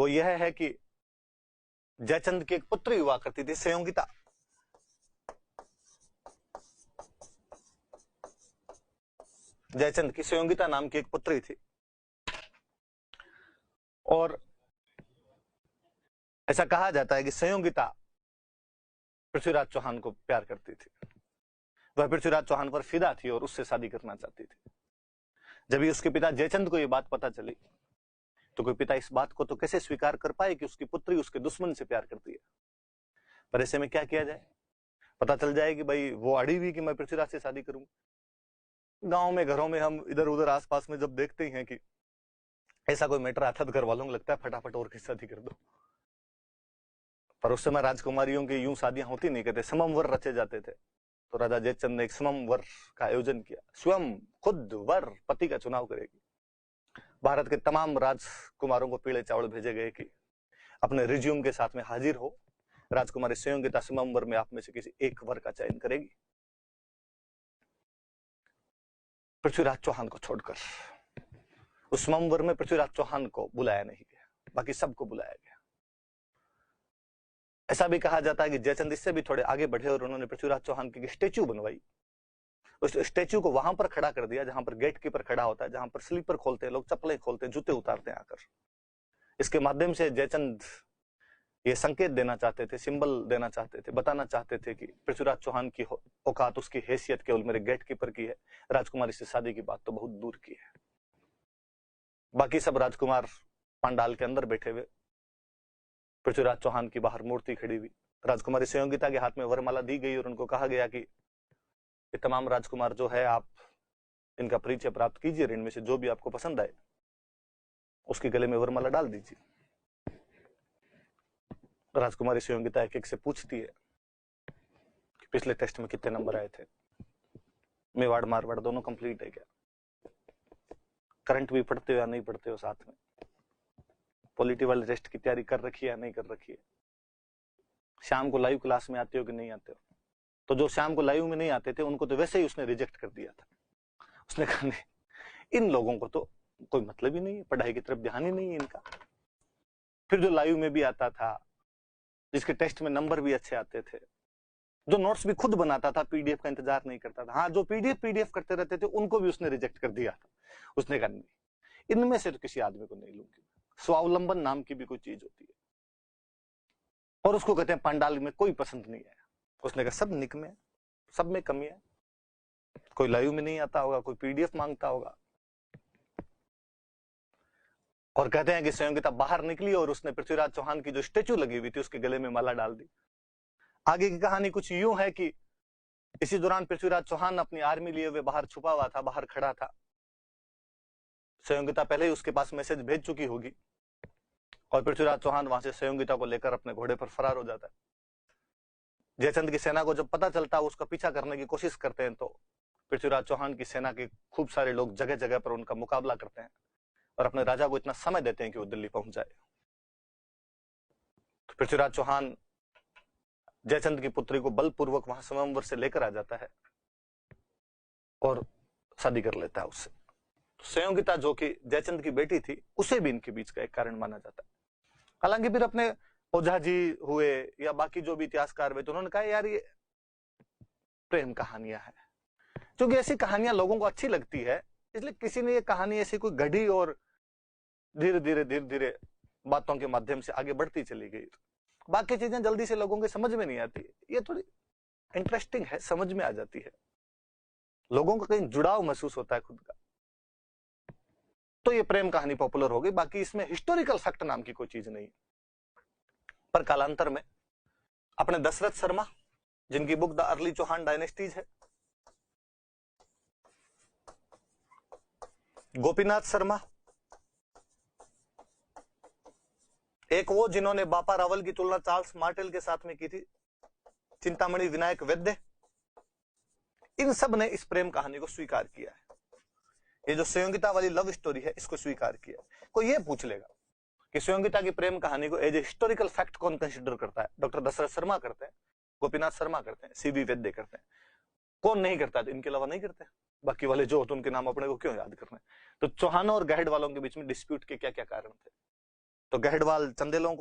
वो यह है कि जयचंद की एक पुत्री हुआ करती थी संयोगिता। जयचंद की संयोगिता नाम की एक पुत्री थी और ऐसा कहा जाता है कि संयोगिता पृथ्वीराज चौहान को प्यार करती थी। वह पृथ्वीराज चौहान पर फिदा थी और उससे शादी करना चाहती थी। जब उसके पिता जयचंद को यह बात पता चली तो कोई पिता इस बात को तो कैसे स्वीकार कर पाए कि उसकी पुत्री उसके दुश्मन से प्यार करती है। पर ऐसे में क्या किया जाए? पता चल जाए कि भाई वो अड़ी हुई कि मैं पृथ्वीराज से शादी करूंगा। गांव में घरों में हम इधर उधर आसपास में जब देखते हैं कि ऐसा कोई मैटर आता तो घर वालों को लगता है फटाफट और किस शादी कर दो। पर उस समय राजकुमारियों की यूं शादियां होती नहीं, कहते सममवर रचे जाते थे। तो राजा जयचंद ने एक सममवर का आयोजन किया। स्वयं खुद वर पति का चुनाव करेगी। भारत के तमाम राजकुमारों को पीले चावल भेजे गए कि अपने रिज्यूम के साथ में हाजिर हो। राजकुमारी संयोगिता सममवर में आप में से किसी एक वर का चयन करेगी। पृथ्वीराज चौहान को छोड़कर उस सममवर में पृथ्वीराज चौहान को बुलाया नहीं गया, बाकी सबको बुलाया गया। ऐसा भी कहा जाता है कि जयचंद इससे भी थोड़े आगे बढ़े और उन्होंने पृथ्वीराज चौहान की स्टेच्यू बनवाई। उस स्टेच्यू को वहां पर खड़ा कर दिया जहां पर गेट कीपर खड़ा होता है, जहां पर स्लीपर खोलते हैं लोग, चप्पलें खोलते हैं, जूते उतारते हैं आकर। इसके माध्यम से जयचंद ये संकेत देना चाहते थे, सिंबल देना चाहते थे, बताना चाहते थे कि पृथ्वीराज चौहान की औकात, उसकी हैसियत केवल मेरे गेट कीपर की है, राजकुमारी से शादी की बात तो बहुत दूर की है। बाकी सब राजकुमार पंडाल के अंदर बैठे हुए, पृथ्वीराज चौहान की बाहर मूर्ति खड़ी हुई। राजकुमारी संयोगिता के हाथ में वरमाला दी गई और उनको कहा गया कि ये तमाम राजकुमार जो है आप इनका परिचय प्राप्त कीजिए, इनमें से जो भी आपको पसंद आए उसके गले में वरमाला डाल दीजिए। राजकुमारी संयोगिता एक एक से पूछती है कि पिछले टेस्ट में कितने नंबर आए थे, मेवाड़ मारवाड़ दोनों कंप्लीट है क्या, करंट भी पढ़ते हो या नहीं पढ़ते हो, साथ में पॉलिटी वाले टेस्ट की तैयारी कर रखी है या नहीं कर रखी है, शाम को लाइव क्लास में आते हो कि नहीं आते हो। तो जो शाम को लाइव में नहीं आते थे उनको तो वैसे ही उसने रिजेक्ट कर दिया था। उसने कहा नहीं, इन लोगों को तो कोई मतलब ही नहीं है, पढ़ाई की तरफ ध्यान ही नहीं है इनका। फिर जो लाइव में भी आता था, जिसके टेस्ट में नंबर भी अच्छे आते थे, जो नोट्स भी खुद बनाता था, पीडीएफ का इंतजार नहीं करता था, हाँ जो पीडीएफ करते रहते थे उनको भी उसने रिजेक्ट कर दिया था। उसने कहा नहीं, इनमें से तो किसी आदमी को नहीं लूंगी। स्वावलंबन नाम की भी कोई चीज होती है और उसको कहते हैं पंडाल में कोई पसंद नहीं आया। उसने कहा सब निक में, सब में कमी है, कोई लाइव में नहीं आता होगा, कोई पीडीएफ मांगता होगा। और कहते हैं कि संयोगिता बाहर निकली और उसने पृथ्वीराज चौहान की जो स्टेच्यू लगी हुई थी उसके गले में माला डाल दी। आगे की कहानी कुछ यूं है कि इसी दौरान पृथ्वीराज चौहान अपनी आर्मी लिए हुए बाहर छुपा हुआ था, बाहर खड़ा था। संयोगिता पहले ही उसके पास मैसेज भेज चुकी होगी और पृथ्वीराज चौहान वहां से संयोगिता को लेकर अपने घोड़े पर फरार हो जाता है। जयचंद की सेना को जब पता चलता है, उसका पीछा करने की कोशिश करते हैं, तो पृथ्वीराज चौहान की सेना के खूब सारे लोग जगह जगह पर उनका मुकाबला करते हैं और अपने राजा को इतना समय देते हैं कि वो दिल्ली पहुंच जाए। तो पृथ्वीराज चौहान जयचंद की पुत्री को बलपूर्वक वहां स्वयंवर से लेकर आ जाता है और शादी कर लेता है उससे। तो संयोगिता जो कि जयचंद की बेटी थी, उसे भी इनके बीच का एक कारण माना जाता है। हालांकि फिर अपने ओझा जी हुए या बाकी जो भी इतिहासकार हुए तो उन्होंने कहा यार ये प्रेम कहानियां हैं, क्योंकि ऐसी कहानियां लोगों को अच्छी लगती है, इसलिए किसी ने ये कहानी ऐसी कोई गढ़ी और धीरे धीरे बातों के माध्यम से आगे बढ़ती चली गई। बाकी चीजें जल्दी से लोगों के समझ में नहीं आती, ये थोड़ी इंटरेस्टिंग है, समझ में आ जाती है, लोगों को कहीं जुड़ाव महसूस होता है खुद का, तो ये प्रेम कहानी पॉपुलर हो गई। बाकी इसमें हिस्टोरिकल फैक्ट नाम की कोई चीज नहीं। पर कालांतर में अपने दशरथ शर्मा, जिनकी book the early Chauhan dynasties है, गोपीनाथ शर्मा, एक वो जिन्होंने बापा रावल की तुलना चार्ल्स मार्टेल के साथ में की थी, चिंतामणि विनायक वैद्य, इन सब ने इस प्रेम कहानी को स्वीकार किया है। ये जो संयोगिता वाली लव स्टोरी है इसको स्वीकार किया। कोई ये पूछ लेगा कि संयोगिता की प्रेम कहानी को एज ए हिस्टोरिकल फैक्ट कौन कंसिडर करता है? डॉक्टर दशरथ शर्मा करते हैं, गोपीनाथ शर्मा करते हैं, सीबी वैद्य करते हैं। कौन नहीं करता? तो इनके अलावा नहीं करते। बाकी वाले जो होते उनके नाम अपने को क्यों याद करना है? तो चौहानों और गहड वालों के बीच में डिस्प्यूट के क्या क्या कारण थे? तो गहडवाल चंदेलों को